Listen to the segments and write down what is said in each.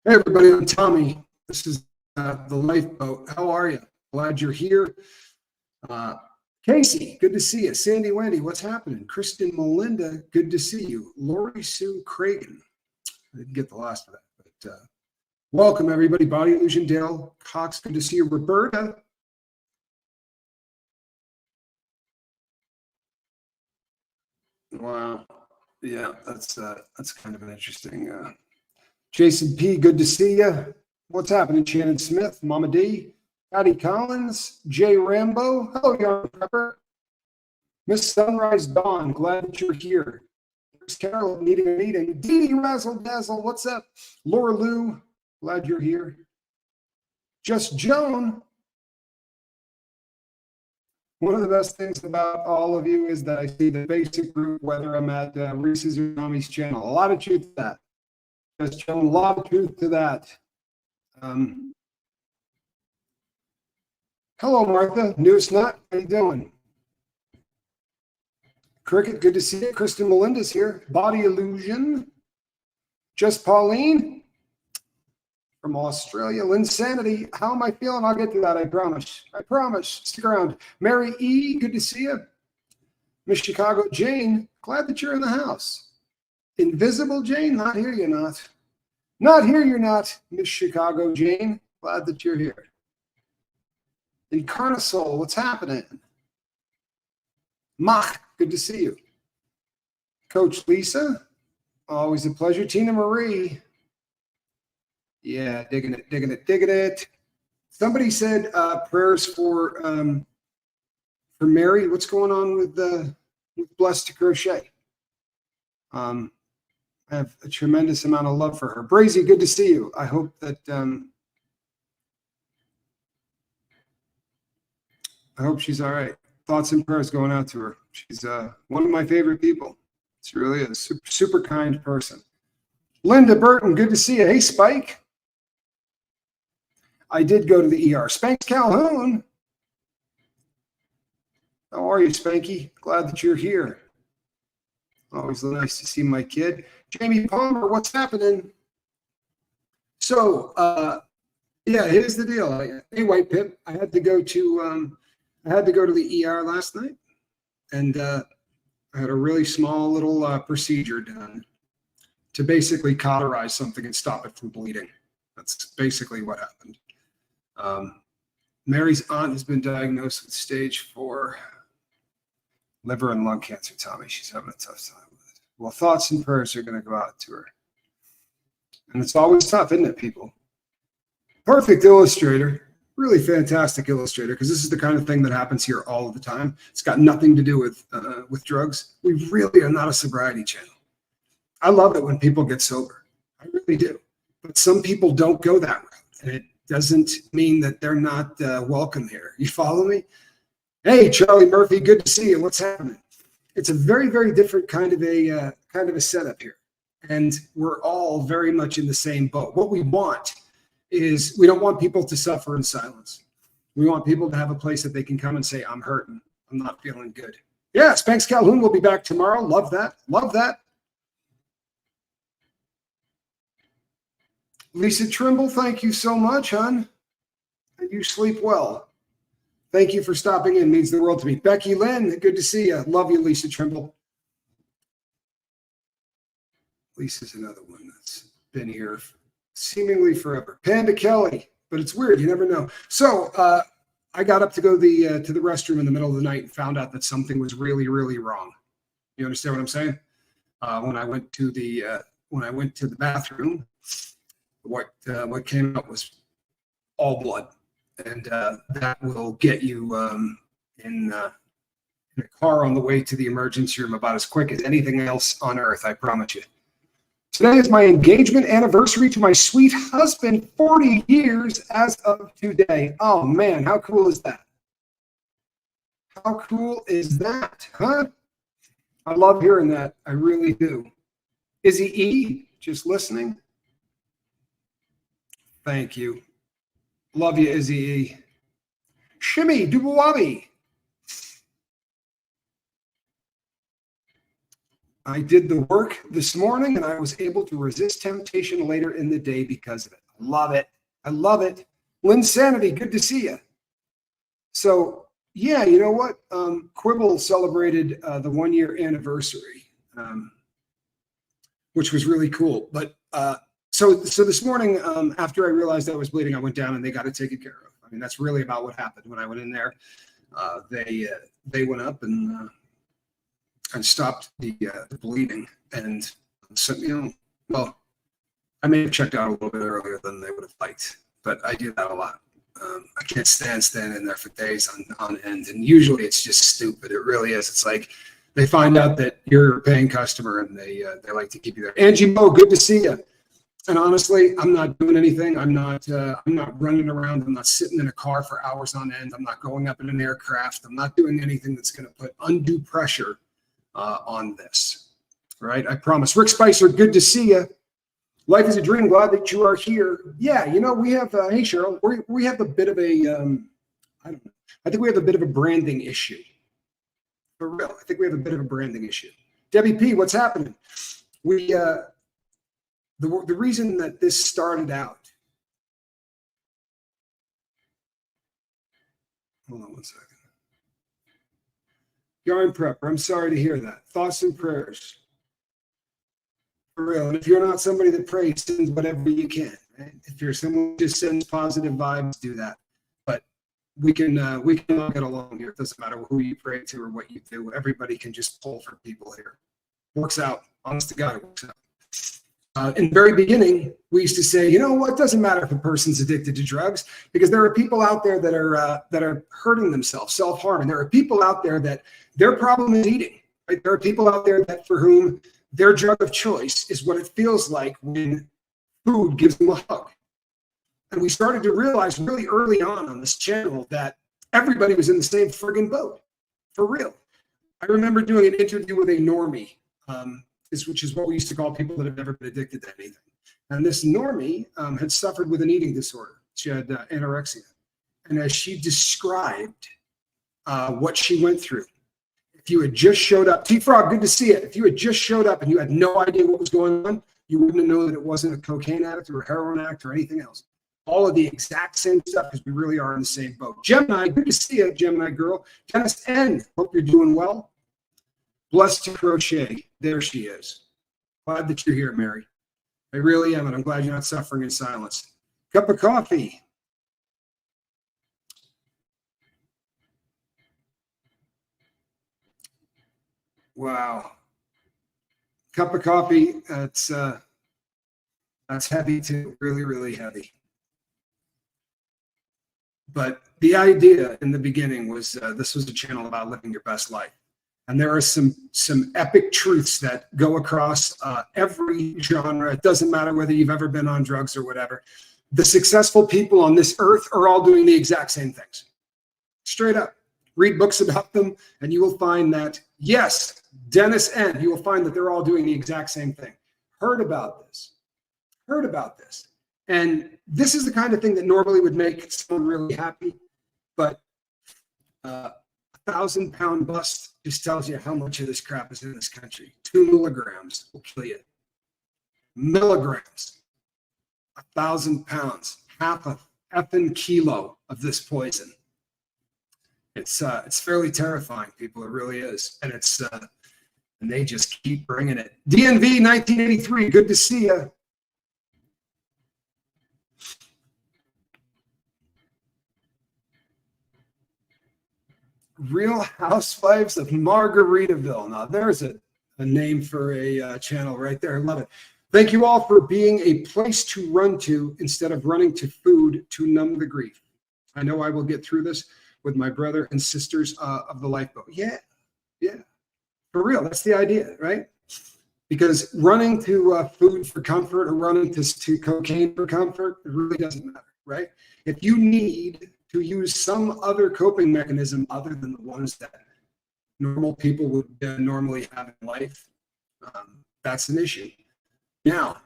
Hey everybody, I'm Tommy. This is the Lifeboat. How are you? Glad you're here. Casey, good to see you. Sandy Wendy, what's happening? Kristen Melinda, good to see you. Lori Sue Cragen. I didn't get the last of that, but welcome everybody. Body Illusion Dale Cox, good to see you. Roberta. Wow. Yeah, that's kind of an interesting. Jason P, good to see you. What's happening? Shannon Smith, Mama D, Patty Collins, Jay Rambo. Hello, young prepper. Miss Sunrise Dawn, glad that you're here. Chris Carroll, needing a meeting. Dee Dee Razzle Dazzle, what's up? Laura Lou, glad you're here. Just Joan. One of the best things about all of you is that I see the basic group, whether I'm at Reese's or Tommy's channel. A lot of truth to that. Just Joan, a lot of truth to that. Hello, Martha. Newest Nut, how you doing? Cricket, good to see you. Kristen Melinda's here. Body Illusion. Just Pauline from Australia. Linsanity, how am I feeling? I'll get to that, I promise. I promise. Stick around. Mary E, good to see you. Miss Chicago Jane, glad that you're in the house. Invisible Jane, not here you're not. Not here you're not, Miss Chicago Jane. Glad that you're here. Incarnasol, what's happening? Mach, good to see you. Coach Lisa, always a pleasure. Tina Marie, yeah, digging it, digging it, digging it. Somebody said prayers for Mary. What's going on with Blessed to Crochet? I have a tremendous amount of love for her. Brazy, good to see you. I hope that I hope she's all right. Thoughts and prayers going out to her. She's one of my favorite people. She really is. Super, super kind person. Linda Burton, good to see you. Hey, Spike. I did go to the ER. Spanks Calhoun. How are you, Spanky? Glad that you're here. Always nice to see my kid. Jamie Palmer, what's happening? So, yeah, here's the deal. Hey, White Pip, I had to go to the ER last night, and I had a really small little procedure done to basically cauterize something and stop it from bleeding. That's basically what happened. Mary's aunt has been diagnosed with stage 4 liver and lung cancer, Tommy. She's having a tough time with it. Well, thoughts and prayers are going to go out to her. And it's always tough, isn't it, people? Perfect illustrator. Really fantastic illustrator, because this is the kind of thing that happens here all of the time. It's got nothing to do with drugs. We really are not a sobriety channel. I love it when people get sober. I really do. But some people don't go that route, and it doesn't mean that they're not welcome here. You follow me? Hey, Charlie Murphy, good to see you. What's happening? It's a very, very different kind of a setup here, and we're all very much in the same boat. What we want is we don't want people to suffer in silence. We want people to have a place that they can come and say, I'm hurting. I'm not feeling good. Yeah, Spanks Calhoun will be back tomorrow. Love that. Love that. Lisa Trimble, thank you so much, hon. You sleep well. Thank you for stopping in. Means the world to me. Becky Lynn, good to see you. Love you, Lisa Trimble. Lisa's another one that's been here seemingly forever. Panda Kelly, but it's weird. You never know. So I got up to go to the restroom in the middle of the night and found out that something was really, really wrong. You understand what I'm saying? When I went to the bathroom, what came out was all blood, and that will get you in a car on the way to the emergency room about as quick as anything else on earth. I promise you. Today is my engagement anniversary to my sweet husband, 40 years as of today. Oh, man, how cool is that? How cool is that, huh? I love hearing that. I really do. Izzy E, just listening. Thank you. Love you, Izzy E. Shimmy Dubuwabi. I did the work this morning and I was able to resist temptation later in the day because of it. I love it. I love it. Lynn Sanity, good to see you. So, yeah, you know what? Quibble celebrated the 1 year anniversary, which was really cool. But so this morning, after I realized I was bleeding, I went down and they got it taken care of. I mean, that's really about what happened. When I went in there, they went up and stopped the bleeding. And so, well, I may have checked out a little bit earlier than they would have liked, but I do that a lot. I can't stand in there for days on end. And usually it's just stupid. It really is. It's like they find out that you're a paying customer and they like to keep you there. Angie Mo, good to see you. And honestly, I'm not doing anything. I'm not running around. I'm not sitting in a car for hours on end. I'm not going up in an aircraft. I'm not doing anything that's going to put undue pressure on this. Right? I promise. Rick Spicer, good to see you. Life is a dream. Glad that you are here. Yeah, we have, hey, Cheryl, we have a bit of a, I don't know. I think we have a bit of a branding issue. For real. I think we have a bit of a branding issue. Debbie P, what's happening? The reason that this started out. Hold on one second. Yarn Prepper, I'm sorry to hear that. Thoughts and prayers. For real. And if you're not somebody that prays, send whatever you can. Right? If you're someone who just sends positive vibes, do that. But we can all get along here. It doesn't matter who you pray to or what you do. Everybody can just pull for people here. Works out. Honest to God, it works out. In the very beginning, we used to say, you know what? Doesn't matter if a person's addicted to drugs, because there are people out there that are hurting themselves, self-harming. There are people out there that their problem is eating. Right? There are people out there that for whom their drug of choice is what it feels like when food gives them a hug. And we started to realize really early on this channel that everybody was in the same friggin' boat, for real. I remember doing an interview with a normie, which is what we used to call people that have never been addicted to anything. And this normie had suffered with an eating disorder. She had anorexia. And as she described what she went through, if you had just showed up, T-Frog, good to see it. If you had just showed up and you had no idea what was going on, you wouldn't have known that it wasn't a cocaine addict or a heroin addict or anything else. All of the exact same stuff, because we really are in the same boat. Gemini, good to see you, Gemini girl. Dennis N, hope you're doing well. Blessed to crochet. There she is. Glad that you're here, Mary. I really am, and I'm glad you're not suffering in silence. Cup of coffee. Wow. Cup of coffee, that's heavy too, really, really heavy. But the idea in the beginning was this was a channel about living your best life. And there are some epic truths that go across every genre. It doesn't matter whether you've ever been on drugs or whatever. The successful people on this earth are all doing the exact same things. Straight up. Read books about them, and you will find that, yes, Dennis N., you will find that they're all doing the exact same thing. Heard about this. And this is the kind of thing that normally would make someone really happy, but 1,000-pound bust just tells you how much of this crap is in this country. 2 milligrams will kill you. Milligrams. 1,000 pounds. Half a effing kilo of this poison. It's fairly terrifying, people. It really is. And and they just keep bringing it. DNV 1983, good to see you. Real Housewives of Margaritaville. Now, there's a name for a channel right there. I love it. Thank you all for being a place to run to instead of running to food to numb the grief. I know I will get through this with my brother and sisters of the Lifeboat. Yeah. For real, that's the idea, right? Because running to food for comfort or running to cocaine for comfort, it really doesn't matter, right? If you need to use some other coping mechanism other than the ones that normal people would normally have in life, that's an issue. Now,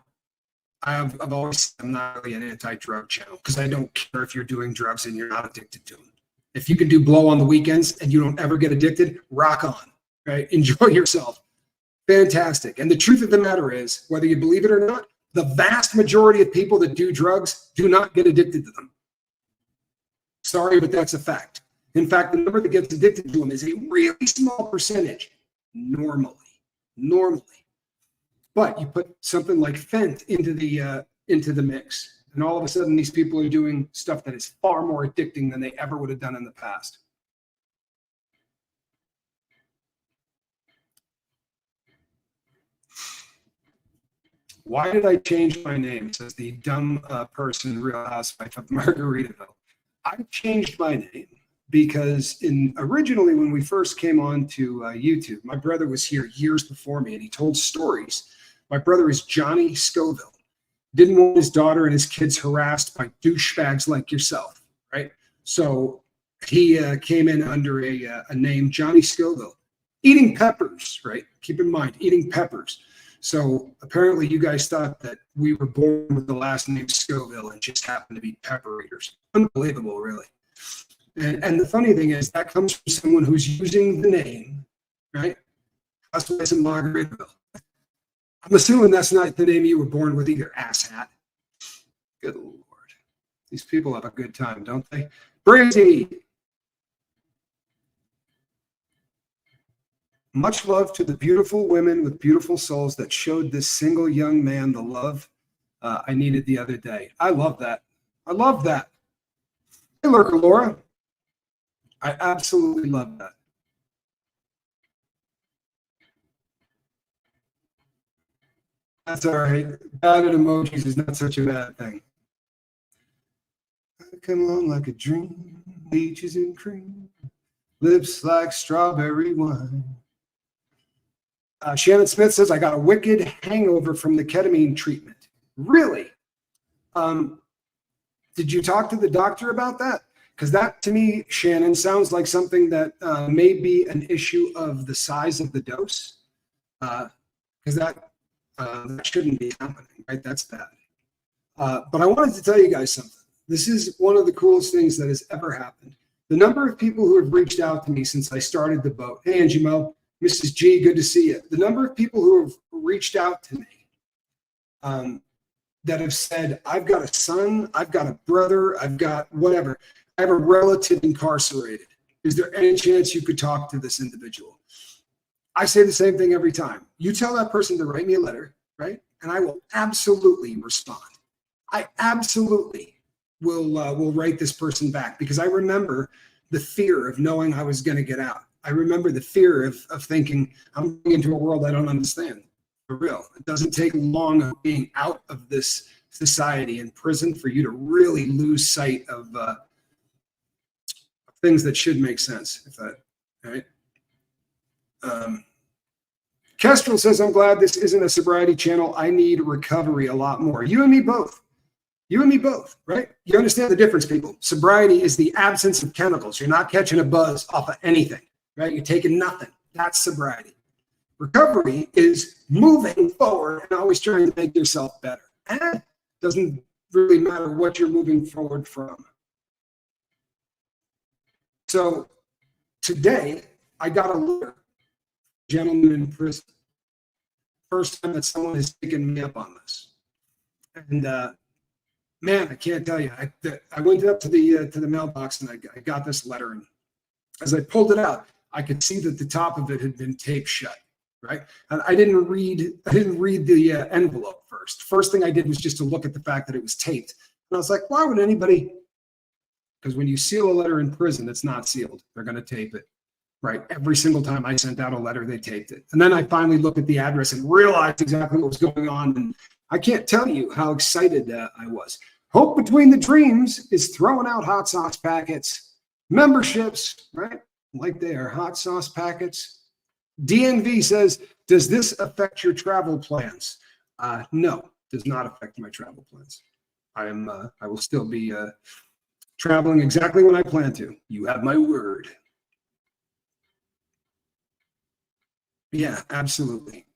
I've always said I'm not really an anti-drug channel because I don't care if you're doing drugs and you're not addicted to them. If you can do blow on the weekends and you don't ever get addicted, rock on, right? Enjoy yourself. Fantastic. And the truth of the matter is, whether you believe it or not, the vast majority of people that do drugs do not get addicted to them. Sorry, but that's a fact. In fact, the number that gets addicted to them is a really small percentage normally. But you put something like Fent into the mix, and all of a sudden these people are doing stuff that is far more addicting than they ever would have done in the past. Why did I change my name? Says the dumb person, Real Housewife of Margaritaville. I changed my name because originally when we first came on to YouTube, my brother was here years before me, and he told stories. My brother is Johnny Scoville. Didn't want his daughter and his kids harassed by douchebags like yourself, right? So he came in under a name, Johnny Scoville, eating peppers, right? Keep in mind, eating peppers. So apparently you guys thought that we were born with the last name Scoville and just happened to be pepper eaters. Unbelievable, really. And the funny thing is that comes from someone who's using the name, right? Housewives in Margaritaville. I'm assuming that's not the name you were born with either, asshat. Good Lord. These people have a good time, don't they? Brandy. Much love to the beautiful women with beautiful souls that showed this single young man the love I needed the other day. I love that. I love that. Hey, Lurker Laura. I absolutely love that. That's all right. Bad at emojis is not such a bad thing. I come along like a dream, peaches and cream, lips like strawberry wine. Shannon Smith says, I got a wicked hangover from the ketamine treatment. Really? Did you talk to the doctor about that? Because that, to me, Shannon, sounds like something that may be an issue of the size of the dose. Because that shouldn't be happening, right? That's bad. But I wanted to tell you guys something. This is one of the coolest things that has ever happened. The number of people who have reached out to me since I started the boat. Hey, Angie Mo. Mrs. G, good to see you. The number of people who have reached out to me that have said, I've got a son, I've got a brother, I've got whatever. I have a relative incarcerated. Is there any chance you could talk to this individual? I say the same thing every time. You tell that person to write me a letter, right? And I will absolutely respond. I absolutely will write this person back because I remember the fear of knowing I was going to get out. I remember the fear of thinking I'm going into a world I don't understand. For real. It doesn't take long of being out of this society in prison for you to really lose sight of things that should make sense. If that, right? Kestrel says, I'm glad this isn't a sobriety channel. I need recovery a lot more. You and me both. You and me both, right? You understand the difference, people. Sobriety is the absence of chemicals. You're not catching a buzz off of anything. Right? You're taking nothing. That's sobriety. Recovery is moving forward and always trying to make yourself better. And it doesn't really matter what you're moving forward from. So today, I got a letter, gentleman in prison. First time that someone has taken me up on this. And man, I can't tell you. I went up to the mailbox and I got this letter. And as I pulled it out, I could see that the top of it had been taped shut, right? And I didn't read the envelope first. First thing I did was just to look at the fact that it was taped. And I was like, why would anybody? Because when you seal a letter in prison, it's not sealed. They're going to tape it, right? Every single time I sent out a letter, they taped it. And then I finally looked at the address and realized exactly what was going on. And I can't tell you how excited I was. Hope Between the Dreams is throwing out hot sauce packets, memberships, right? Like they are hot sauce packets. DNV says, does this affect your travel plans? No, does not affect my travel plans. I will still be traveling exactly when I plan to. You have my word. Yeah, absolutely.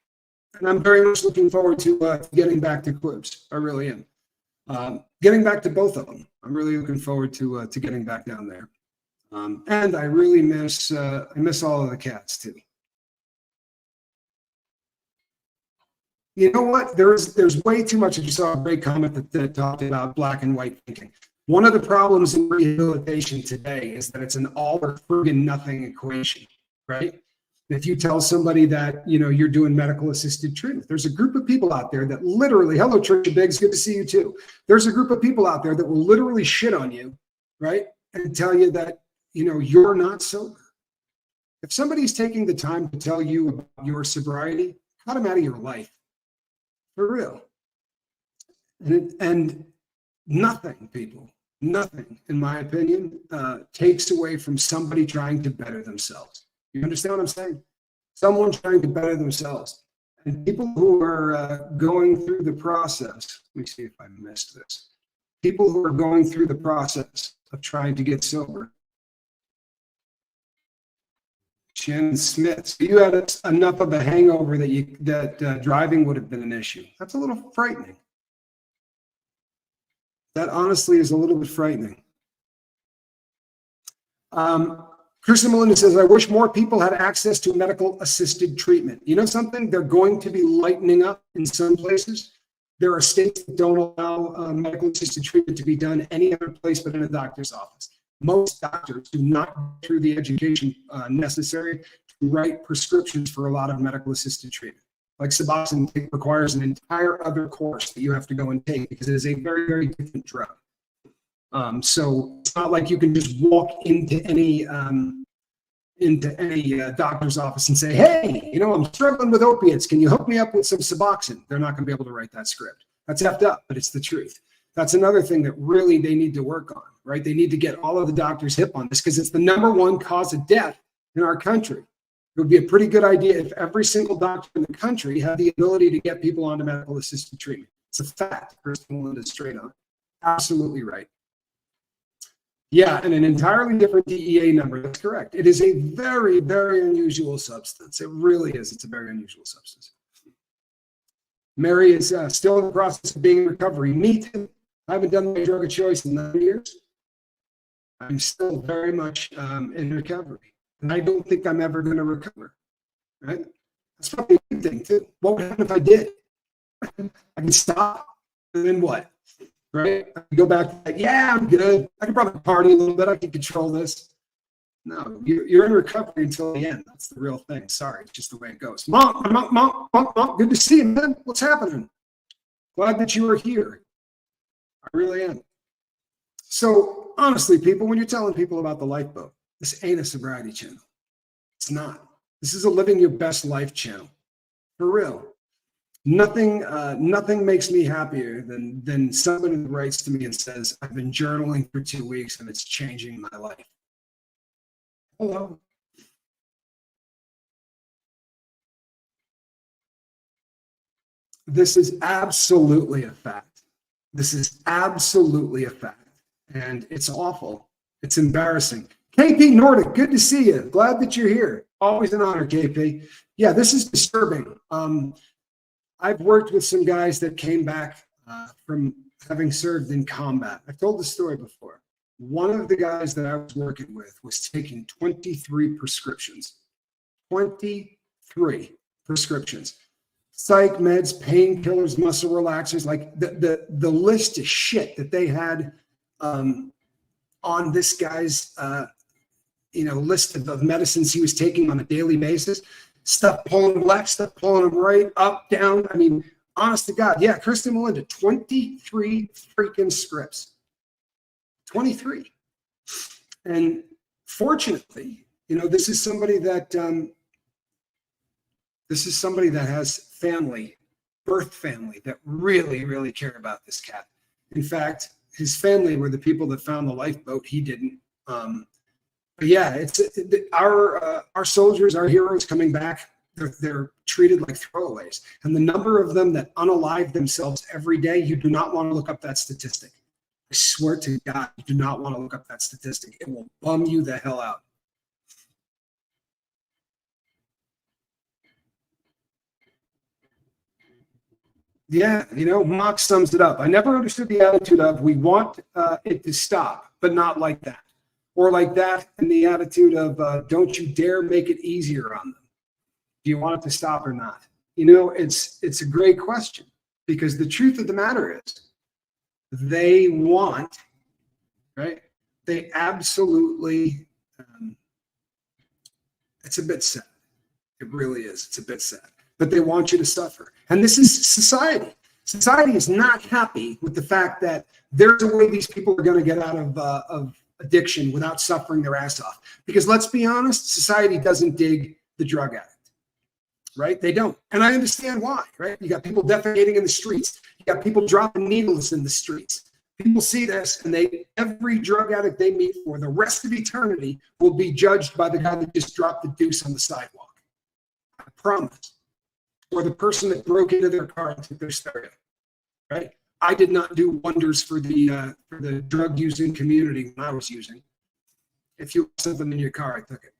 And I'm very much looking forward to getting back to Quibs. I really am. Getting back to both of them. I'm really looking forward to getting back down there. And I really miss all of the cats too. You know what? There's way too much. You saw a great comment that talked about black and white thinking. One of the problems in rehabilitation today is that it's an all or friggin' nothing equation, right? If you tell somebody that, you're doing medical assisted treatment, there's a group of people out there that literally, hello, Trisha Biggs, good to see you too. There's a group of people out there that will literally shit on you, right? And tell you that, you're not sober. If somebody's taking the time to tell you about your sobriety, cut them out of your life. For real. And nothing, people, nothing, in my opinion, takes away from somebody trying to better themselves. You understand what I'm saying? Someone trying to better themselves. And people who are going through the process, let me see if I missed this. People who are going through the process of trying to get sober. Shannon Smith, so you had enough of a hangover that driving would have been an issue. That's a little frightening. That honestly is a little bit frightening. Kristen Melinda says, I wish more people had access to medical assisted treatment. You know something? They're going to be lightening up in some places. There are states that don't allow medical assisted treatment to be done any other place but in a doctor's office. Most doctors do not go through the education necessary to write prescriptions for a lot of medical assisted treatment. Like Suboxone requires an entire other course that you have to go and take because it is a very, very different drug. So it's not like you can just walk into any doctor's office and say, hey, I'm struggling with opiates. Can you hook me up with some Suboxone? They're not going to be able to write that script. That's effed up, but it's the truth. That's another thing that really they need to work on, right? They need to get all of the doctors hip on this because it's the #1 cause of death in our country. It would be a pretty good idea if every single doctor in the country had the ability to get people onto medical assisted treatment. It's a fact. Kristen Melinda straight on. Absolutely right. Yeah, and an entirely different DEA number. That's correct. It is a very, very unusual substance. It really is. It's a very unusual substance. Mary is still in the process of being in recovery. Me too. I haven't done my drug of choice in 9 years. I'm still very much in recovery. And I don't think I'm ever going to recover. Right? That's probably a good thing too. What would happen if I did? I can stop. And then what? Right? I can go back to that. Yeah, I'm good. I can probably party a little bit. I can control this. No, you're in recovery until the end. That's the real thing. Sorry, it's just the way it goes. Mom, good to see you, man. What's happening? Glad that you are here. I really am. So honestly, people, when you're telling people about the Lifeboat, this ain't a sobriety channel. It's not. This is a living your best life channel. For real. Nothing makes me happier than somebody who writes to me and says, I've been journaling for 2 weeks and it's changing my life. Hello. This is absolutely a fact. This is absolutely a fact. And it's awful. It's embarrassing. KP Nordic, good to see you. Glad that you're here. Always an honor, KP. Yeah, this is disturbing. I've worked with some guys that came back from having served in combat. I've told the story before. One of the guys that I was working with was taking 23 prescriptions. 23 prescriptions. Psych meds, painkillers, muscle relaxers, like the list of shit that they had on this guy's list of medicines he was taking on a daily basis. Stuff pulling him left, stuff pulling him right, up, down. I mean, honest to God, yeah, Kristen Melinda, 23 freaking scripts. 23. And fortunately, this is somebody that has family, birth family that really, really care about this cat. In fact, his family were the people that found the lifeboat. He didn't. But yeah, it's our soldiers, our heroes coming back. They're treated like throwaways, and the number of them that unalive themselves every day, you do not want to look up that statistic. I swear to God, you do not want to look up that statistic. It will bum you the hell out. Yeah, Mock sums it up. I never understood the attitude of we want it to stop, but not like that. Or like that, and the attitude of don't you dare make it easier on them. Do you want it to stop or not? You know, it's a great question, because the truth of the matter is they want, right? They absolutely, it's a bit sad. It really is. It's a bit sad. But they want you to suffer. And this is society. Society is not happy with the fact that there's a way these people are going to get out of addiction without suffering their ass off. Because let's be honest, society doesn't dig the drug addict, right? They don't. And I understand why, right? You got people defecating in the streets. You got people dropping needles in the streets. People see this, and every drug addict they meet for the rest of eternity will be judged by the guy that just dropped the deuce on the sidewalk. I promise. Or the person that broke into their car and took their stereo, right? I did not do wonders for the drug using community when I was using. If you have something in your car, I took it.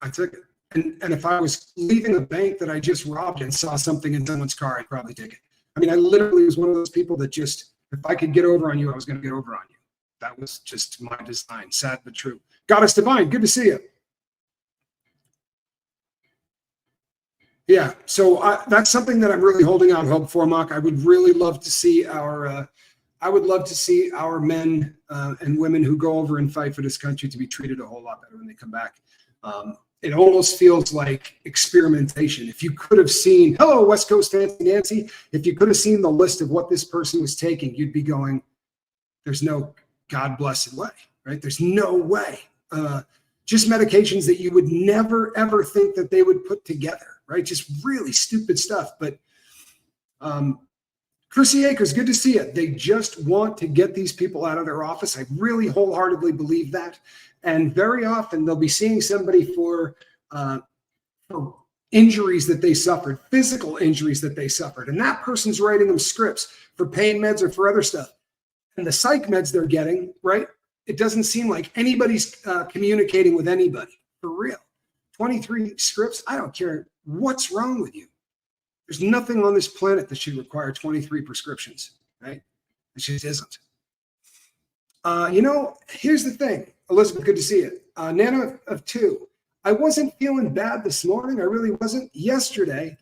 I took it. And if I was leaving a bank that I just robbed and saw something in someone's car, I'd probably take it. I mean, I literally was one of those people that just, if I could get over on you, I was going to get over on you. That was just my design. Sad but true. Goddess Divine, good to see you. Yeah, so that's something that I'm really holding out hope for, Mark. I would really love to see our men and women who go over and fight for this country to be treated a whole lot better when they come back. It almost feels like experimentation. If you could have seen, hello, West Coast Fancy Nancy, if you could have seen the list of what this person was taking, you'd be going, there's no God blessed way, right? There's no way. Just medications that you would never, ever think that they would put together. Right, just really stupid stuff. But Chrissy Akers, good to see you. They just want to get these people out of their office. I really wholeheartedly believe that. And very often they'll be seeing somebody for injuries that they suffered, physical injuries that they suffered, and that person's writing them scripts for pain meds or for other stuff. And the psych meds they're getting, right? It doesn't seem like anybody's communicating with anybody for real. 23 scripts. I don't care. What's wrong with you? There's nothing on this planet that should require 23 prescriptions, right? It just isn't. You know, here's the thing. Elizabeth, good to see you. Nana of 2. I wasn't feeling bad this morning. I really wasn't. Yesterday.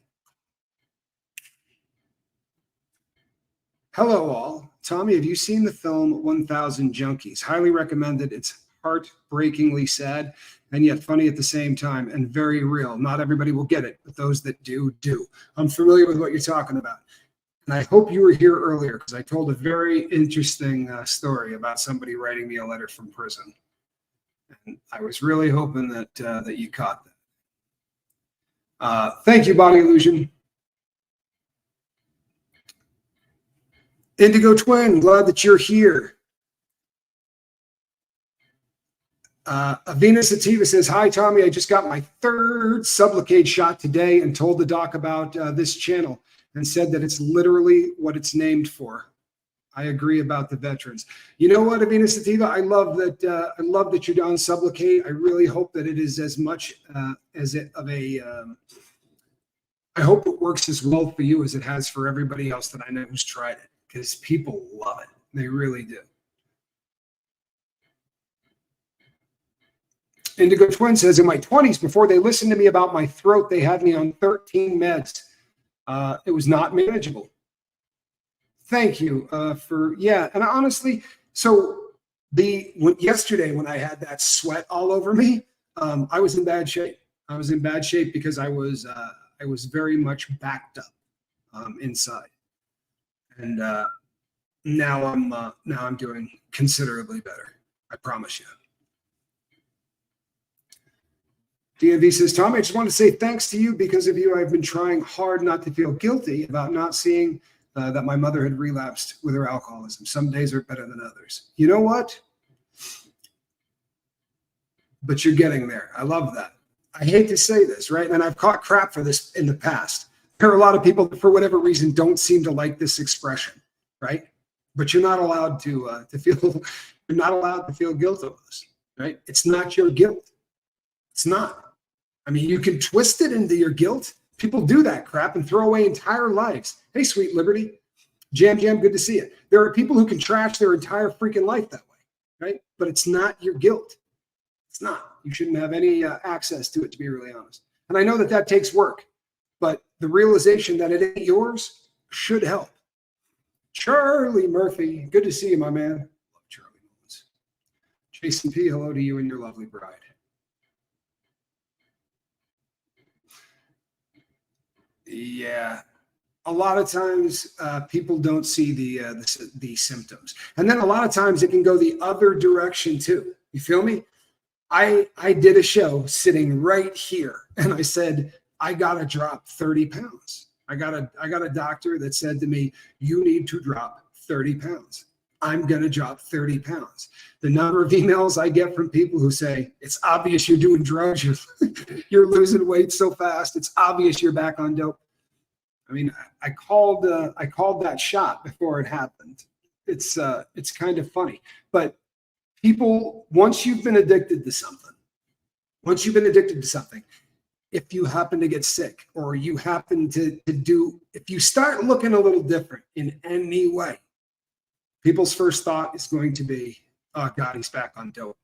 Hello, all. Tommy, have you seen the film 1000 Junkies? Highly recommended. It's heartbreakingly sad and yet funny at the same time and very real. Not everybody will get it, but those that do, do. I'm familiar with what you're talking about. And I hope you were here earlier because I told a very interesting story about somebody writing me a letter from prison. And I was really hoping that that you caught that. Thank you, Body Illusion. Indigo Twin, glad that you're here. Avena Sativa says, hi, Tommy. I just got my 3rd Sublocade shot today and told the doc about this channel and said that it's literally what it's named for. I agree about the veterans. You know what, Avena Sativa? I love that you're on Sublocade. I really hope that it is as much as it of a I hope it works as well for you as it has for everybody else that I know who's tried it, because people love it. They really do. Indigo Twin says, in my 20s, before they listened to me about my throat, they had me on 13 meds. It was not manageable. Thank you and honestly, so yesterday when I had that sweat all over me, I was in bad shape. I was in bad shape because I was very much backed up inside, and now I'm doing considerably better. I promise you. DNV says, Tommy, I just want to say thanks to you. Because of you, I've been trying hard not to feel guilty about not seeing that my mother had relapsed with her alcoholism. Some days are better than others. You know what? But you're getting there. I love that. I hate to say this, right? And I've caught crap for this in the past. There are a lot of people that, for whatever reason, don't seem to like this expression, right? But you're not allowed to feel. You're not allowed to feel guilt of this, right? It's not your guilt. It's not. I mean, you can twist it into your guilt. People do that crap and throw away entire lives. Hey, Sweet Liberty. Jam, good to see you. There are people who can trash their entire freaking life that way, right? But it's not your guilt. It's not. You shouldn't have any access to it, to be really honest. And I know that takes work. but the realization that it ain't yours should help. Charlie Murphy, good to see you, my man. Love Charlie Mullins. Jason P, hello to you and your lovely bride. Yeah, a lot of times people don't see the symptoms, and then a lot of times it can go the other direction too. You feel me? I did a show sitting right here, and I said I gotta drop 30 pounds. I got a doctor that said to me, you need to drop 30 pounds. I'm going to drop 30 pounds. The number of emails I get from people who say, it's obvious you're doing drugs. You're losing weight so fast. It's obvious you're back on dope. I mean, I called that shot before it happened. It's kind of funny, but people, once you've been addicted to something, if you happen to get sick or you happen if you start looking a little different in any way, people's first thought is going to be, oh God, he's back on dope.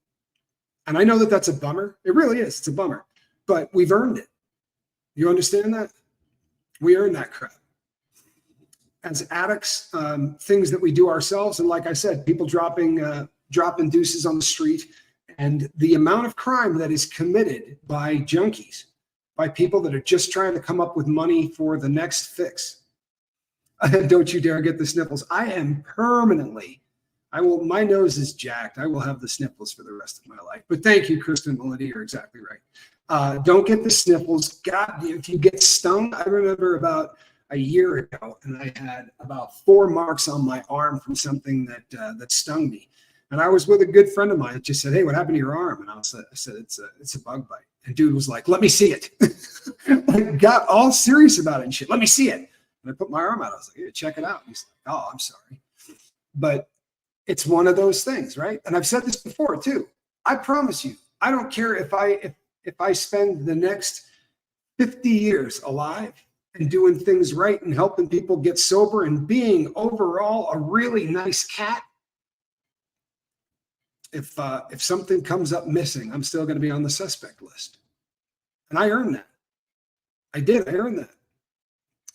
And I know that that's a bummer. It really is. It's a bummer, but we've earned it. You understand that? We earn that crap. As addicts, things that we do ourselves. And like I said, people dropping deuces on the street, and the amount of crime that is committed by junkies, by people that are just trying to come up with money for the next fix. Don't you dare get the sniffles. I am permanently, my nose is jacked. I will have the sniffles for the rest of my life. But thank you, Kristen Melody. You're exactly right. Don't get the sniffles. God, if you get stung, I remember about a year ago, and I had about 4 marks on my arm from something that stung me. And I was with a good friend of mine that just said, hey, what happened to your arm? And I said, it's a bug bite. And dude was like, let me see it. I got all serious about it and shit. Let me see it. And I put my arm out. I was like, hey, check it out. And he's like, oh, I'm sorry. But it's one of those things, right? And I've said this before too. I promise you, I don't care if I spend the next 50 years alive and doing things right and helping people get sober and being overall a really nice cat. If something comes up missing, I'm still going to be on the suspect list. And I earned that. I earned that.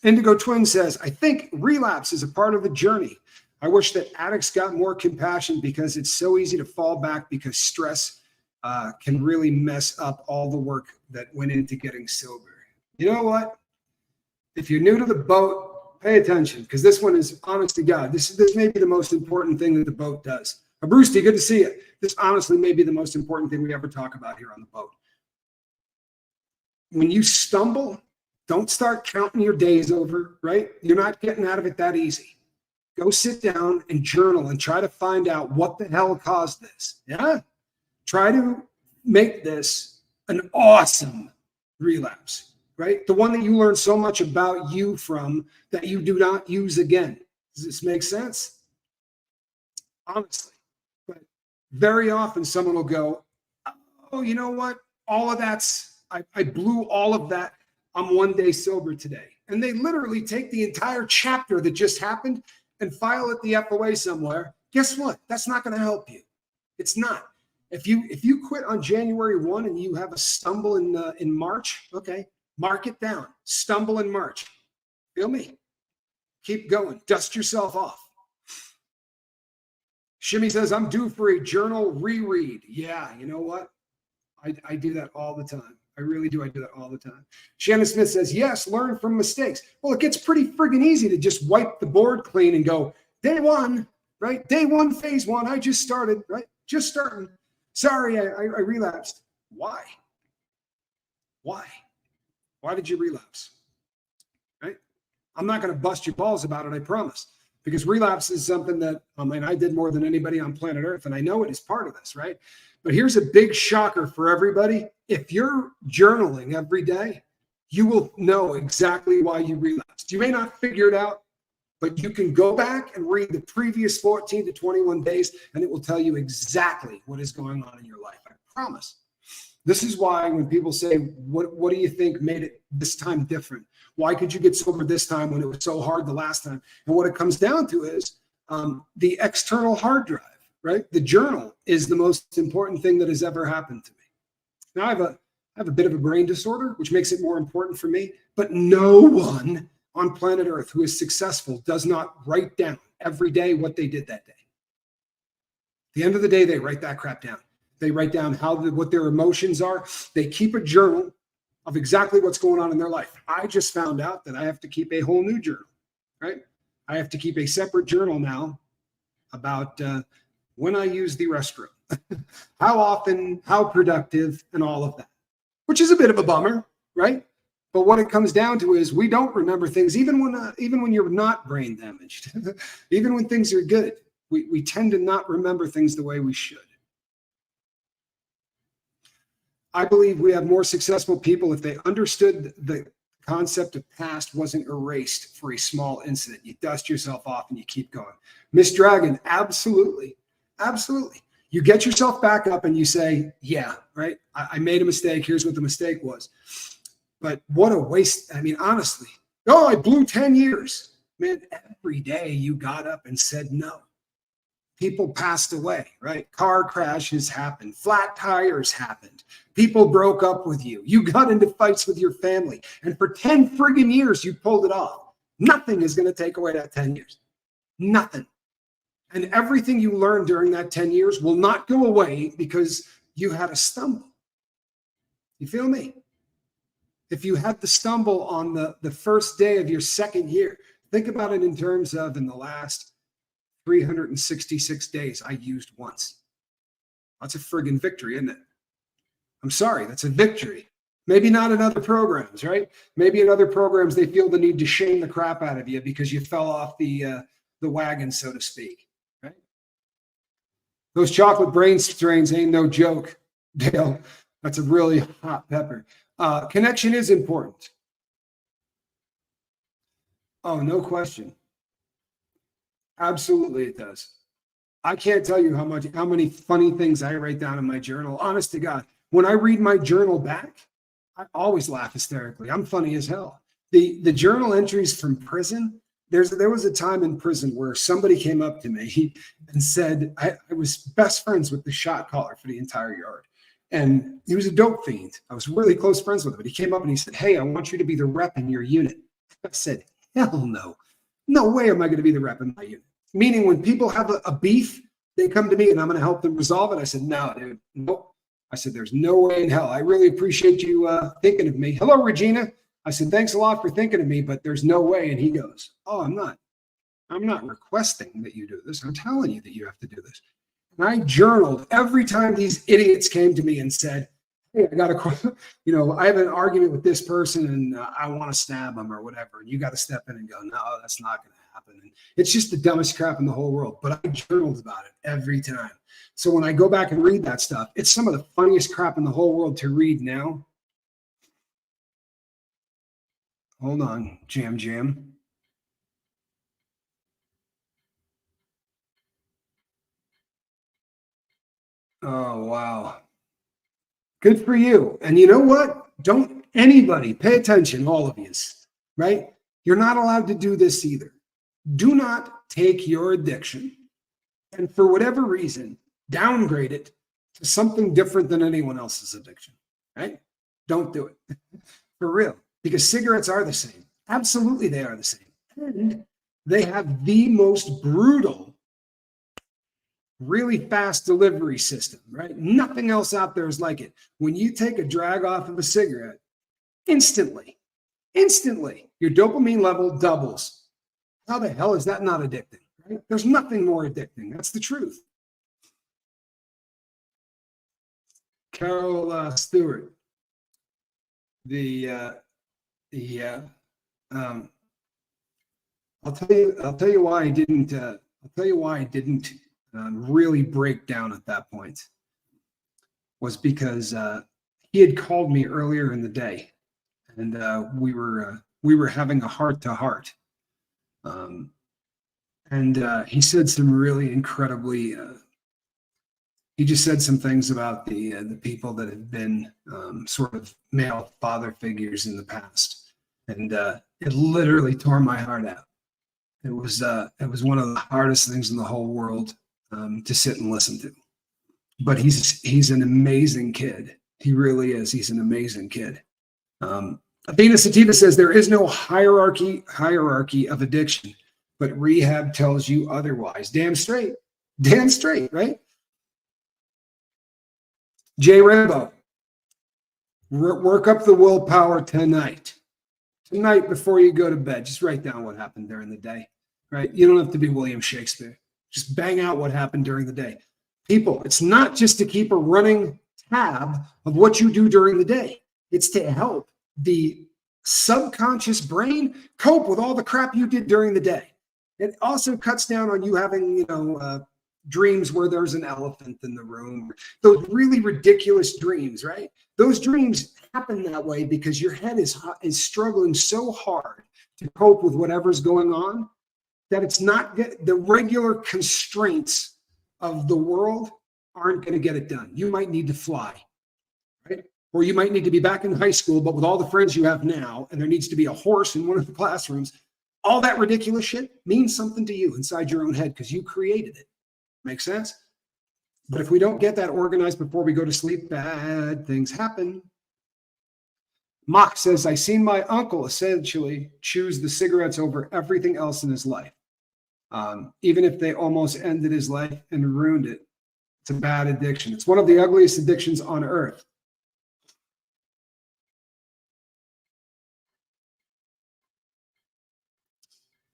Indigo Twin says, I think relapse is a part of the journey. I wish that addicts got more compassion because it's so easy to fall back because stress can really mess up all the work that went into getting sober. You know what? If you're new to the boat, pay attention, because this one is, honest to God, this may be the most important thing that the boat does. Brucey, good to see you. This honestly may be the most important thing we ever talk about here on the boat. When you stumble, don't start counting your days over, right? You're not getting out of it that easy. Go sit down and journal and try to find out what the hell caused this. Yeah? Try to make this an awesome relapse, right? The one that you learn so much about you from that you do not use again. Does this make sense? Honestly. Very often someone will go, oh, you know what? All of I blew all of that. I'm 1 day sober today. And they literally take the entire chapter that just happened and file it the FOA somewhere. Guess what? That's not going to help you. It's not. If you quit on January 1 and you have a stumble in March, okay, mark it down. Stumble in March. Feel me? Keep going. Dust yourself off. Shimmy says, I'm due for a journal reread. Yeah, you know what? I do that all the time. I really do. I do that all the time. Shannon Smith says, yes, learn from mistakes. Well, it gets pretty friggin' easy to just wipe the board clean and go, day one, right? Day one, phase one. I just started, right? Just starting. Sorry, I relapsed. Why? Why did you relapse? Right? I'm not going to bust your balls about it, I promise. Because relapse is something that, I did more than anybody on planet Earth, and I know it is part of this, right? But here's a big shocker for everybody. If you're journaling every day, you will know exactly why you relapsed. You may not figure it out, but you can go back and read the previous 14 to 21 days, and it will tell you exactly what is going on in your life. I promise. This is why when people say, what do you think made it this time different? Why could you get sober this time when it was so hard the last time? And what it comes down to is the external hard drive, right? The journal is the most important thing that has ever happened to me. Now I I have a bit of a brain disorder, which makes it more important for me. But no one on planet Earth who is successful does not write down every day what they did that day. At the end of the day, they write that crap down. They write down what their emotions are. They keep a journal of exactly what's going on in their life. I just found out that I have to keep a whole new journal, right? I have to keep a separate journal now about when I use the restroom, how often, how productive, and all of that, which is a bit of a bummer, right? But what it comes down to is we don't remember things, even when you're not brain damaged, even when things are good, we tend to not remember things the way we should. I believe we have more successful people if they understood the concept of past wasn't erased for a small incident. You dust yourself off and you keep going. Miss Dragon, absolutely. Absolutely. You get yourself back up and you say, yeah, right? I made a mistake. Here's what the mistake was. But what a waste. I mean, honestly, I blew 10 years. Man, every day you got up and said no. People passed away, right? Car crashes happened. Flat tires happened. People broke up with you. You got into fights with your family. And for 10 friggin' years, you pulled it off. Nothing is going to take away that 10 years. Nothing. And everything you learned during that 10 years will not go away because you had a stumble. You feel me? If you had the stumble on the first day of your second year, think about it in terms of in the last 366 days, I used once. That's a friggin' victory, isn't it? I'm sorry, that's a victory. Maybe not in other programs, right? Maybe in other programs, they feel the need to shame the crap out of you because you fell off the wagon, so to speak, right? Those chocolate brain strains ain't no joke, Dale. That's a really hot pepper. Connection is important. Oh, no question. Absolutely, it does. I can't tell you how many funny things I write down in my journal. Honest to God, when I read my journal back, I always laugh hysterically. I'm funny as hell. The journal entries from prison. There was a time in prison where somebody came up to me and said I was best friends with the shot caller for the entire yard, and he was a dope fiend. I was really close friends with him. But he came up and he said, "Hey, I want you to be the rep in your unit." I said, "Hell no. No way am I going to be the rep in my unit." Meaning when people have a beef, they come to me and I'm going to help them resolve it. I said, "No, dude, nope." I said, "There's no way in hell. I really appreciate you thinking of me." "Hello, Regina." I said, "Thanks a lot for thinking of me, but there's no way." And he goes, "Oh, I'm not requesting that you do this. I'm telling you that you have to do this." And I journaled every time these idiots came to me and said, "Hey, I got I have an argument with this person and I want to stab them or whatever." And you got to step in and go, "No, that's not going to happen." And it's just the dumbest crap in the whole world. But I journaled about it every time. So when I go back and read that stuff, it's some of the funniest crap in the whole world to read now. Hold on, Jam. Oh, wow. Good for you. And you know what? Don't anybody pay attention, all of you, right? You're not allowed to do this either. Do not take your addiction and for whatever reason, downgrade it to something different than anyone else's addiction, right? Don't do it. For real. Because cigarettes are the same. Absolutely, they are the same. And they have the most brutal, really fast delivery system, right? Nothing else out there is like it. When you take a drag off of a cigarette, instantly, your dopamine level doubles. How the hell is that not addicting, right? There's nothing more addicting. That's the truth. Carol Stewart, I'll tell you why I didn't. I'll tell you why I didn't really break down at that point. Was because he had called me earlier in the day, and we were having a heart-to-heart, and he said some really incredibly. He just said some things about the people that have been sort of male father figures in the past, and it literally tore my heart out. It was one of the hardest things in the whole world to sit and listen to. But he's an amazing kid, He really is. He's an amazing kid. Athena Sativa says there is no hierarchy of addiction, but rehab tells you otherwise. Damn straight. Damn straight, right? Jay Rambo, work up the willpower tonight. Tonight before you go to bed, just write down what happened during the day, right? You don't have to be William Shakespeare. Just bang out what happened during the day. People, it's not just to keep a running tab of what you do during the day. It's to help the subconscious brain cope with all the crap you did during the day. It also cuts down on you having, dreams where there's an elephant in the room. Those really ridiculous dreams, right? Those dreams happen that way because your head is struggling so hard to cope with whatever's going on that it's not the regular constraints of the world aren't going to get it done. You might need to fly, right? Or you might need to be back in high school, but with all the friends you have now, and there needs to be a horse in one of the classrooms. All that ridiculous shit means something to you inside your own head because you created it. Make sense? But if we don't get that organized before we go to sleep, bad things happen. Mock says, I seen my uncle essentially choose the cigarettes over everything else in his life. Even if they almost ended his life and ruined it. It's a bad addiction. It's one of the ugliest addictions on earth.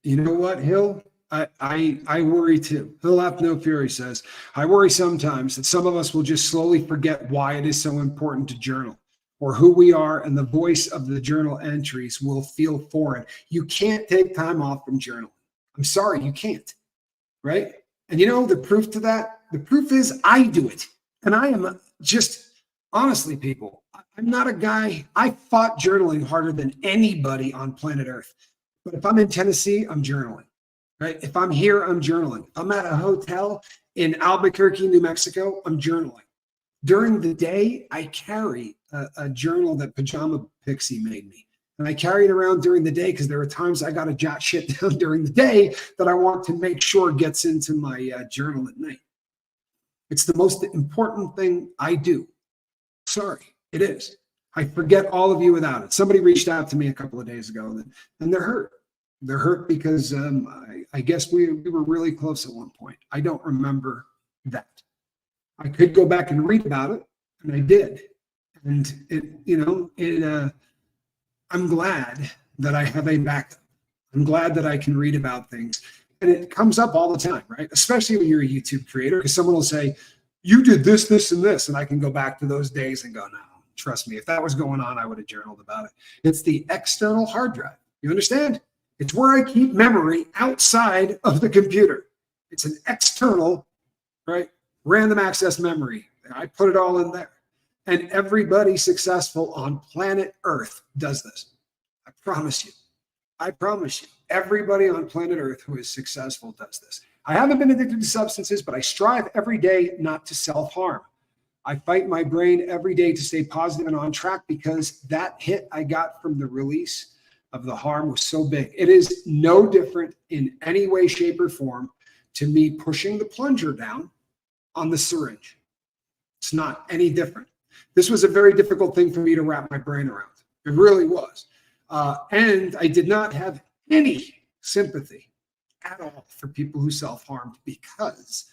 You know what, Hill? I worry too. Hill Hath No Fury says, I worry sometimes that some of us will just slowly forget why it is so important to journal or who we are, and the voice of the journal entries will feel foreign. You can't take time off from journaling. I'm sorry, you can't, right? And you know the proof to that? The proof is I do it. And I am just, honestly, people, I'm not a guy, I fought journaling harder than anybody on planet Earth. But if I'm in Tennessee, I'm journaling. Right? If I'm here, I'm journaling. I'm at a hotel in Albuquerque, New Mexico, I'm journaling. During the day, I carry a journal that Pajama Pixie made me. And I carry it around during the day because there are times I got to jot shit down during the day that I want to make sure gets into my journal at night. It's the most important thing I do. Sorry, it is. I forget all of you without it. Somebody reached out to me a couple of days ago and they're hurt. They're hurt because I guess we were really close at one point. I don't remember that. I could go back and read about it, and I did. And I'm glad that I have a backup. I'm glad that I can read about things. And it comes up all the time, right? Especially when you're a YouTube creator, because someone will say, you did this, this, and this. And I can go back to those days and go, no, trust me, if that was going on, I would have journaled about it. It's the external hard drive. You understand? It's where I keep memory outside of the computer. It's an external, right, random access memory. I put it all in there. And everybody successful on planet Earth does this. I promise you. I promise you. Everybody on planet Earth who is successful does this. I haven't been addicted to substances, but I strive every day not to self-harm. I fight my brain every day to stay positive and on track because that hit I got from the release of the harm was so big. It is no different in any way, shape, or form to me pushing the plunger down on the syringe. It's not any different. This was a very difficult thing for me to wrap my brain around. It really was. And I did not have any sympathy at all for people who self-harmed because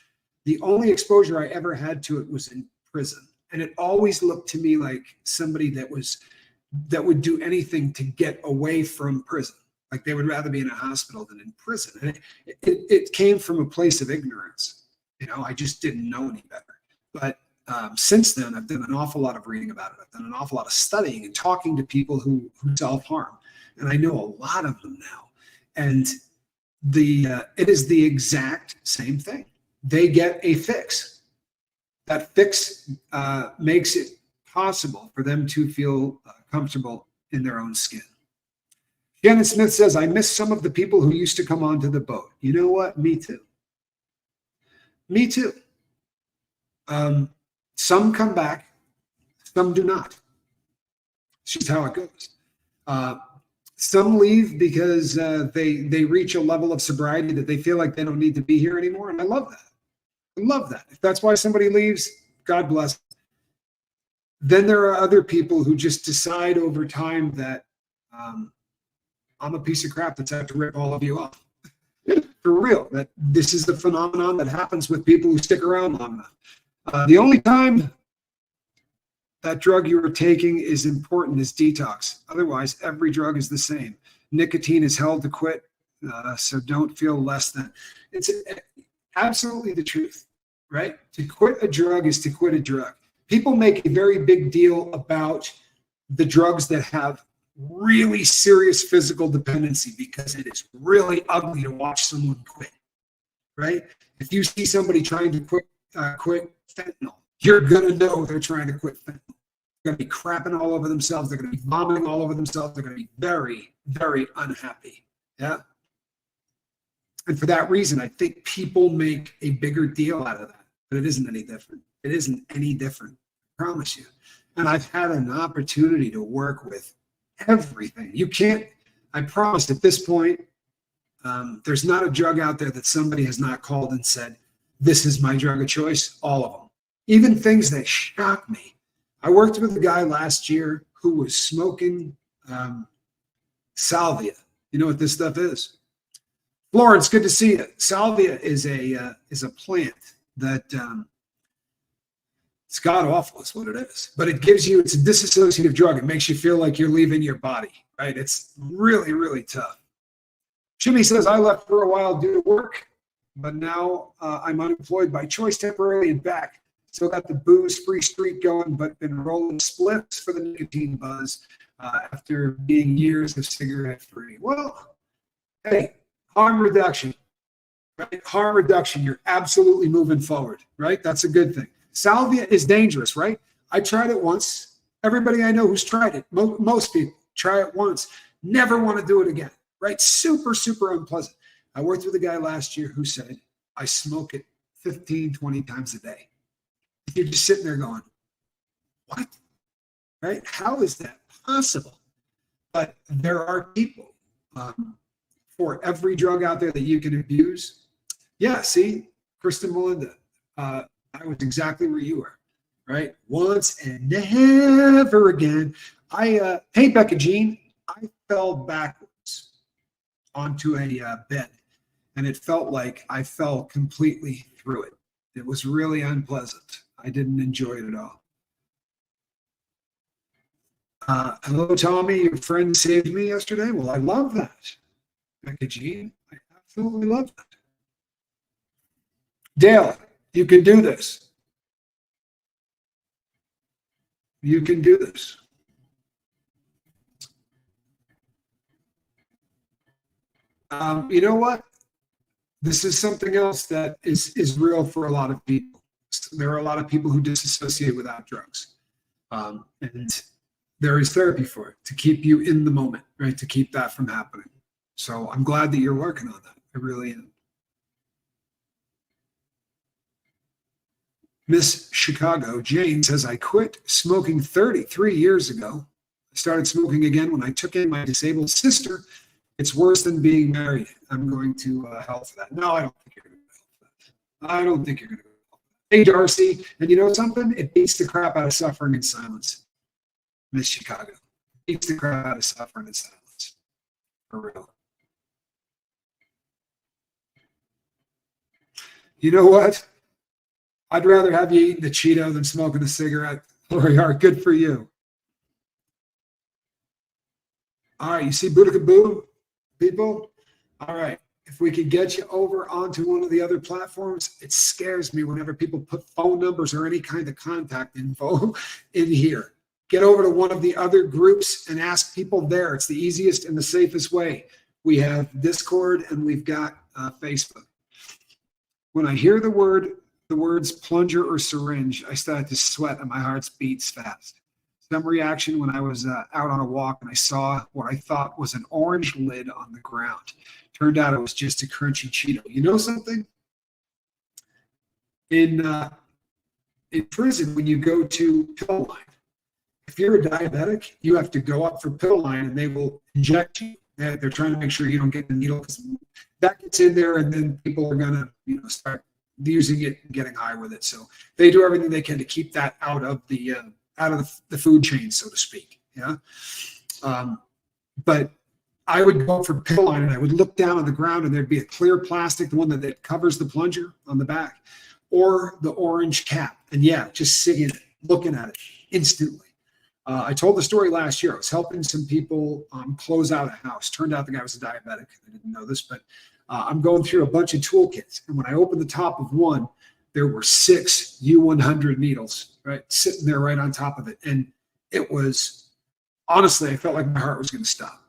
the only exposure I ever had to it was in prison. And it always looked to me like somebody that would do anything to get away from prison. Like they would rather be in a hospital than in prison. And it came from a place of ignorance. I just didn't know any better. But since then, I've done an awful lot of reading about it. I've done an awful lot of studying and talking to people who self-harm. And I know a lot of them now. And it is the exact same thing. They get a fix. That fix makes it possible for them to feel comfortable in their own skin. Shannon Smith says, I miss some of the people who used to come onto the boat. You know what? Me too. Me too. Some come back, some do not. It's just how it goes. Some leave because they reach a level of sobriety that they feel like they don't need to be here anymore. And I love that. I love that. If that's why somebody leaves, God bless. Then there are other people who just decide over time that I'm a piece of crap that's out to rip all of you off. For real, that this is the phenomenon that happens with people who stick around long enough. The only time that drug you are taking is important is detox. Otherwise, every drug is the same. Nicotine is hell to quit, so don't feel less than. It's absolutely the truth, right? To quit a drug is to quit a drug. People make a very big deal about the drugs that have really serious physical dependency because it is really ugly to watch someone quit, right? If you see somebody trying to quit fentanyl, you're going to know they're trying to quit fentanyl. They're going to be crapping all over themselves. They're going to be vomiting all over themselves. They're going to be very, very unhappy. Yeah. And for that reason, I think people make a bigger deal out of that, but it isn't any different. It isn't any different. I promise you. And I've had an opportunity to work with everything. You can't, I promise at this point, there's not a drug out there that somebody has not called and said, this is my drug of choice, all of them. Even things that shock me. I worked with a guy last year who was smoking salvia. You know what this stuff is? Florence, good to see you. Salvia is a plant that it's god awful is what it is, but it gives you, it's a disassociative drug. It makes you feel like you're leaving your body, right? It's really, really tough. Jimmy says, I left for a while due to work, but now I'm unemployed by choice temporarily and back. Still got the booze-free streak going, but been rolling splits for the nicotine buzz after being years of cigarette-free. Well, hey, harm reduction, right? Harm reduction, you're absolutely moving forward, right? That's a good thing. Salvia is dangerous, right? I tried it once. Everybody I know who's tried it, most people try it once, never want to do it again, right? Super, super unpleasant. I worked with a guy last year who said, I smoke it 15, 20 times a day. You're just sitting there going, what? Right? How is that possible? But there are people for every drug out there that you can abuse. Yeah, see, Kristen Melinda, I was exactly where you were, right? Once and never again. Hey, Becca Jean, I fell backwards onto a bed, and it felt like I fell completely through it. It was really unpleasant. I didn't enjoy it at all. Hello, Tommy. Your friend saved me yesterday. Well, I love that. Becca Jean, I absolutely love that. Dale, you can do this. You can do this. You know what? This is something else that is real for a lot of people. There are a lot of people who disassociate without drugs. And there is therapy for it to keep you in the moment, right? To keep that from happening. So I'm glad that you're working on that. I really am. Miss Chicago, Jane says, I quit smoking 33 years ago. I started smoking again when I took in my disabled sister. It's worse than being married. I'm going to hell for that. No, I don't think you're going to go for that. I don't think you're going to go for that. Hey, Darcy, and you know something? It beats the crap out of suffering in silence. Miss Chicago. It beats the crap out of suffering in silence. For real. You know what? I'd rather have you eating the Cheeto than smoking a cigarette. Lori Hart, good for you. All right, you see Boodikaboo, people? All right, if we could get you over onto one of the other platforms, it scares me whenever people put phone numbers or any kind of contact info in here. Get over to one of the other groups and ask people there. It's the easiest and the safest way. We have Discord and we've got Facebook. When I hear the words plunger or syringe, I start to sweat and my heart beats fast. Some reaction when I was out on a walk and I saw what I thought was an orange lid on the ground. Turned out it was just a crunchy Cheeto. You know something? In prison, when you go to pill line, if you're a diabetic, you have to go up for pill line and they will inject you. They're trying to make sure you don't get the needle because that gets in there and then people are going to start using it and getting high with it. So they do everything they can to keep that out of the the food chain, so to speak. Yeah. But I would go for pill line and I would look down on the ground and there'd be a clear plastic, the one that covers the plunger on the back, or the orange cap. And yeah, just sitting in it, looking at it instantly. I told the story last year. I was helping some people close out a house. Turned out the guy was a diabetic. I didn't know this, but I'm going through a bunch of toolkits. And when I opened the top of one, there were 6 U100 needles, right, sitting there right on top of it. And it was, honestly, I felt like my heart was going to stop.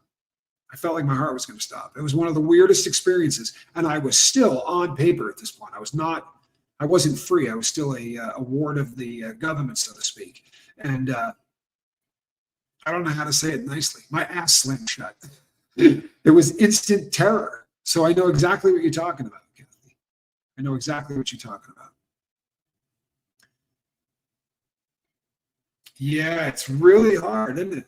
It was one of the weirdest experiences. And I was still on paper at this point. I wasn't free. I was still a ward of the government, so to speak. And I don't know how to say it nicely. My ass slammed shut. It was instant terror. So I know exactly what you're talking about, Kathy. I know exactly what you're talking about. Yeah, it's really hard, isn't it?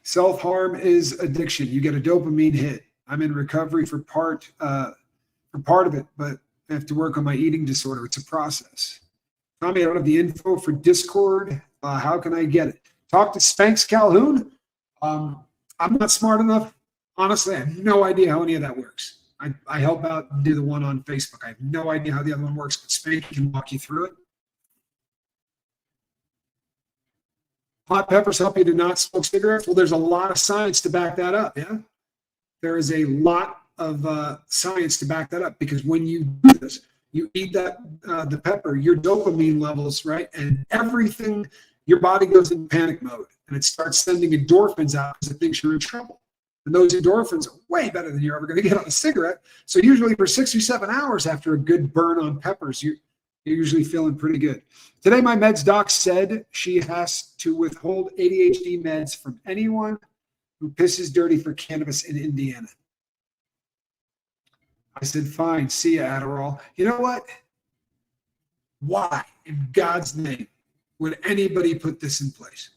Self-harm is addiction. You get a dopamine hit. I'm in recovery for part of it, but I have to work on my eating disorder. It's a process. Tommy, I don't have the info for Discord. How can I get it? Talk to Spanx Calhoun. I'm not smart enough. Honestly, I have no idea how any of that works. I help out and do the one on Facebook. I have no idea how the other one works, but Spank can walk you through it. Hot peppers help you to not smoke cigarettes. Well, there's a lot of science to back that up. Yeah, there is a lot of science to back that up, because when you do this, you eat the pepper, your dopamine levels, right, and everything, your body goes in panic mode, and it starts sending endorphins out because it thinks you're in trouble. And those endorphins are way better than you're ever going to get on a cigarette. So usually for 6 or 7 hours after a good burn on peppers, you're usually feeling pretty good. Today, my meds doc said she has to withhold ADHD meds from anyone who pisses dirty for cannabis in Indiana. I said, fine, see ya, Adderall. You know what? Why, in God's name, would anybody put this in place?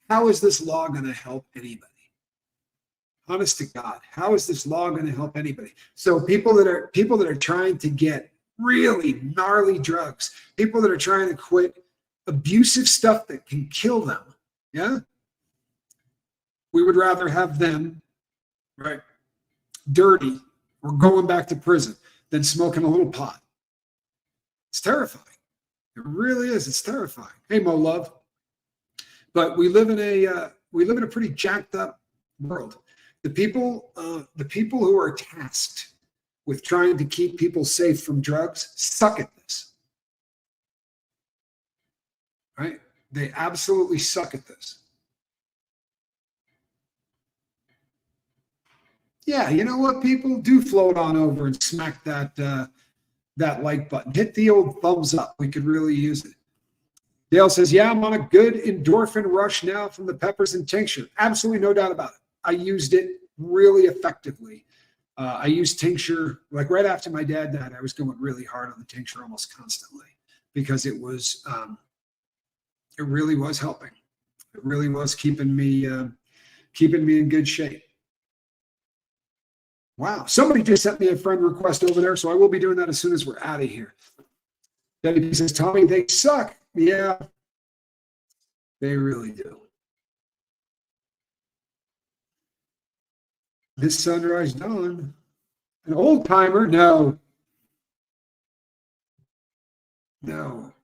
How is this law going to help anybody? Honest to God, how is this law going to help anybody? So people that are trying to get really gnarly drugs, people that are trying to quit abusive stuff that can kill them, yeah, we would rather have them, right, dirty or going back to prison than smoking a little pot. It's terrifying. It really is. It's terrifying. Hey, Mo Love. But we live in a pretty jacked up world. The people who are tasked with trying to keep people safe from drugs suck at this. Right? They absolutely suck at this. Yeah, you know what? People do float on over and smack that like button. Hit the old thumbs up. We could really use it. Dale says, yeah, I'm on a good endorphin rush now from the peppers and tincture. Absolutely no doubt about it. I used it really effectively. I used tincture, like right after my dad died, I was going really hard on the tincture almost constantly, because it really was helping. It really was keeping me in good shape. Wow. Somebody just sent me a friend request over there, so I will be doing that as soon as we're out of here. Debbie says, Tommy, they suck. Yeah, they really do. This sunrise dawn. An old timer? No.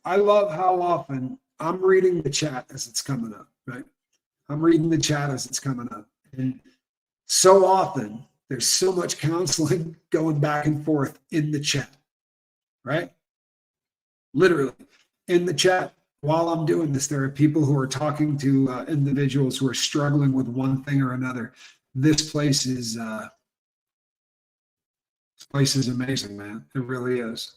I love how often I'm reading the chat as it's coming up, right? I'm reading the chat as it's coming up. And so often there's so much counseling going back and forth in the chat, right? Literally in the chat. While I'm doing this, there are people who are talking to individuals who are struggling with one thing or another. This place is amazing, man. It really is.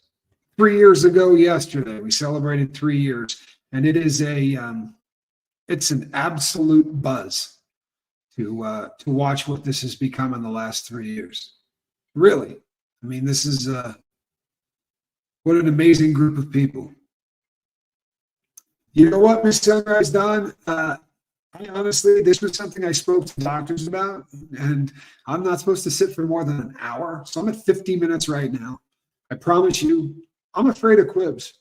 3 years ago yesterday, we celebrated 3 years, and it is it's an absolute buzz to watch what this has become in the last 3 years. Really, I mean, this is what an amazing group of people. You know what, Miss Sunrise Dawn? I honestly, this was something I spoke to doctors about, and I'm not supposed to sit for more than an hour. So I'm at 50 minutes right now. I promise you, I'm afraid of quibs.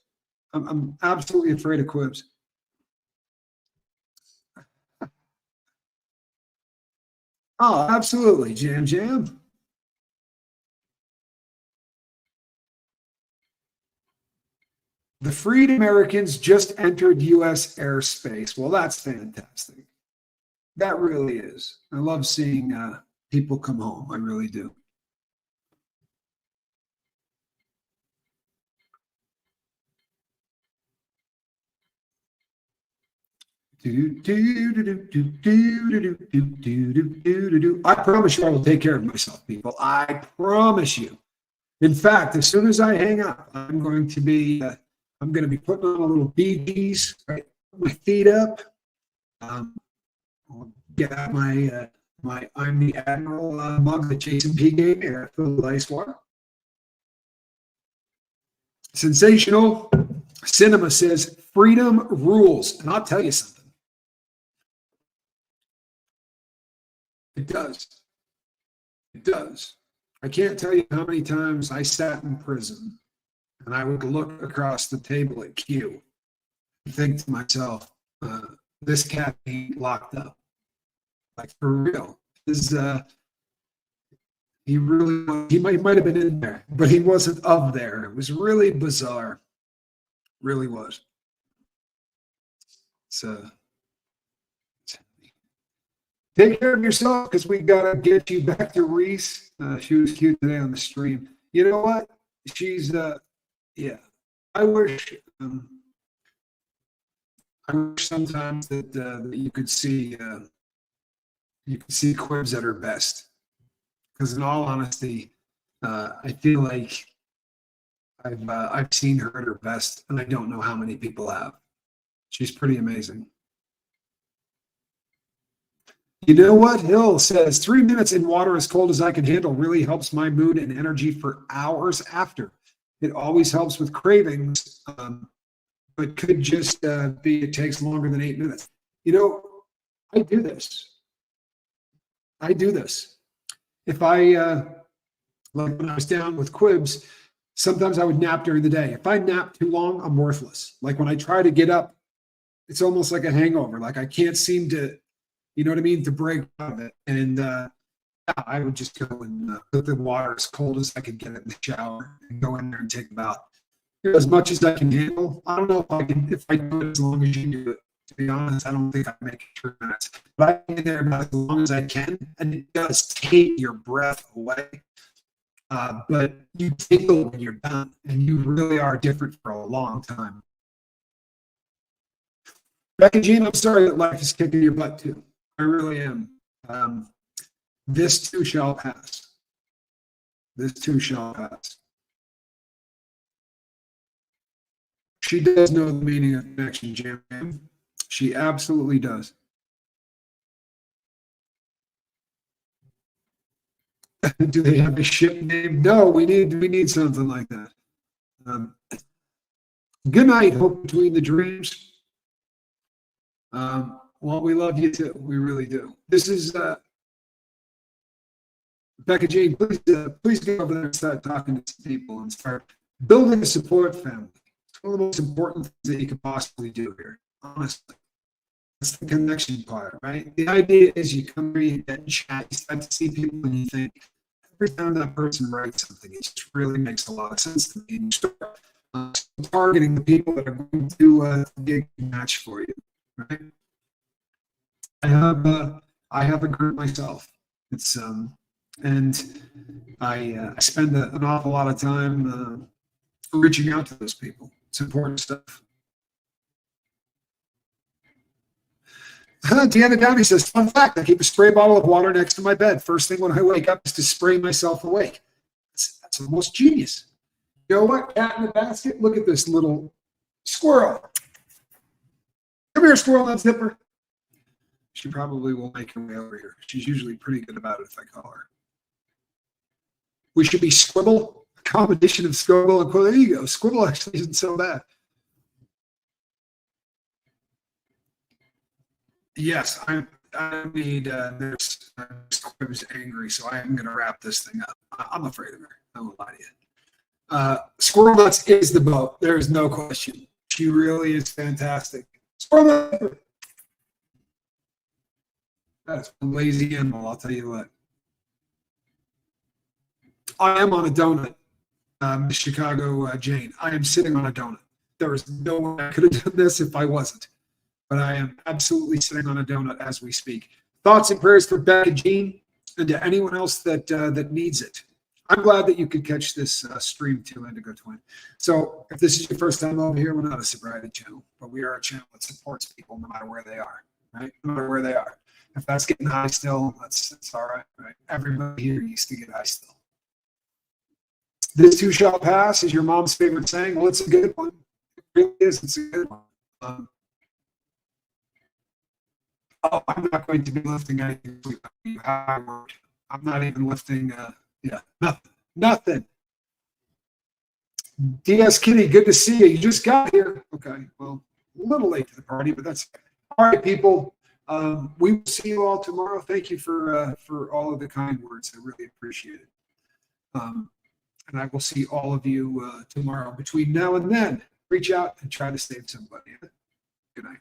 I'm absolutely afraid of quibs. Oh, absolutely, Jam Jam. The freed Americans just entered U.S. airspace. Well, that's fantastic. That really is. I love seeing people come home. I really do. I promise you I will take care of myself, people. I promise you. In fact, as soon as I hang up, I'm going to be putting on a little BGs, right? My feet up. I'll get out my I'm the Admiral mug that Jason P gave me. I fill with ice water. Sensational Cinema says freedom rules, and I'll tell you something. It does. It does. I can't tell you how many times I sat in prison and I would look across the table at Q and think to myself, this cat ain't locked up. Like, for real. He might have been in there, but he wasn't of there. It was really bizarre. Really was. So take care of yourself, because we got to get you back to Reese. She was cute today on the stream. You know what? She's, yeah. I wish sometimes that you could see quibs at her best. Because in all honesty, I feel like I've seen her at her best, and I don't know how many people have. She's pretty amazing. You know what? Hill says 3 minutes in water as cold as I can handle really helps my mood and energy for hours after. It always helps with cravings, but could just be it takes longer than 8 minutes. You know, I do this. If I like when I was down with quibs, sometimes I would nap during the day. If I nap too long, I'm worthless. Like when I try to get up, it's almost like a hangover. Like I can't seem to, you know what I mean, to break out of it. And I would just go and put the water as cold as I could get it in the shower and go in there and take a bath. As much as I can handle. I don't know if I do it as long as you do it. To be honest, I don't think I make it 3 minutes. But I can there about as long as I can, and it does take your breath away. But you tingle when you're done, and you really are different for a long time. Becky Jean, I'm sorry that life is kicking your butt too. I really am. This too shall pass. This too shall pass. She does know the meaning of connection, Jam. She absolutely does. Do they have a ship name? No, we need something like that. Good night, Hope Between the Dreams. Well, we love you too. We really do. This is Becca Jane. Please go over there and start talking to people and start building a support family. It's one of the most important things that you could possibly do here, honestly. That's the connection part, right? The idea is you come here, you get in chat, you start to see people, and you think, every time that person writes something, it just really makes a lot of sense to me. And you start targeting the people that are going to get a match for you, right? I have a group myself. It's and I spend an awful lot of time reaching out to those people. It's important stuff. Deanna Downey says, fun fact, I keep a spray bottle of water next to my bed. First thing when I wake up is to spray myself awake. That's almost genius. You know what? Cat in the basket. Look at this little squirrel. Come here, squirrel, that zipper. She probably will make her way over here. She's usually pretty good about it if I call her. We should be Squibble, a combination of Squibble and Quill. There you go. Squibble actually isn't so bad. Yes, I need Nurse Quib's angry, so I am going to wrap this thing up. I'm afraid of her. I won't lie to you. Squirrel Nuts is the boat. There is no question. She really is fantastic. That's a lazy animal, I'll tell you what. I am on a donut, Miss Chicago Jane. I am sitting on a donut. There is no way I could have done this if I wasn't. But I am absolutely sitting on a donut as we speak. Thoughts and prayers for Beck and Jean and to anyone else that needs it. I'm glad that you could catch this stream too, Indigo Twin. So if this is your first time over here, we're not a sobriety channel, but we are a channel that supports people no matter where they are, right? No matter where they are. If that's getting high still, that's all right, right? Everybody here used to get high still. This too shall pass is your mom's favorite saying. Well, it's a good one. It really is. It's a good one. I'm not going to be lifting anything. I'm not even lifting. Nothing. DS Kitty, good to see you. You just got here. Okay, well, a little late to the party, but that's okay. All right, people. We will see you all tomorrow. Thank you for all of the kind words. I really appreciate it. And I will see all of you tomorrow. Between now and then, reach out and try to save somebody. Good night.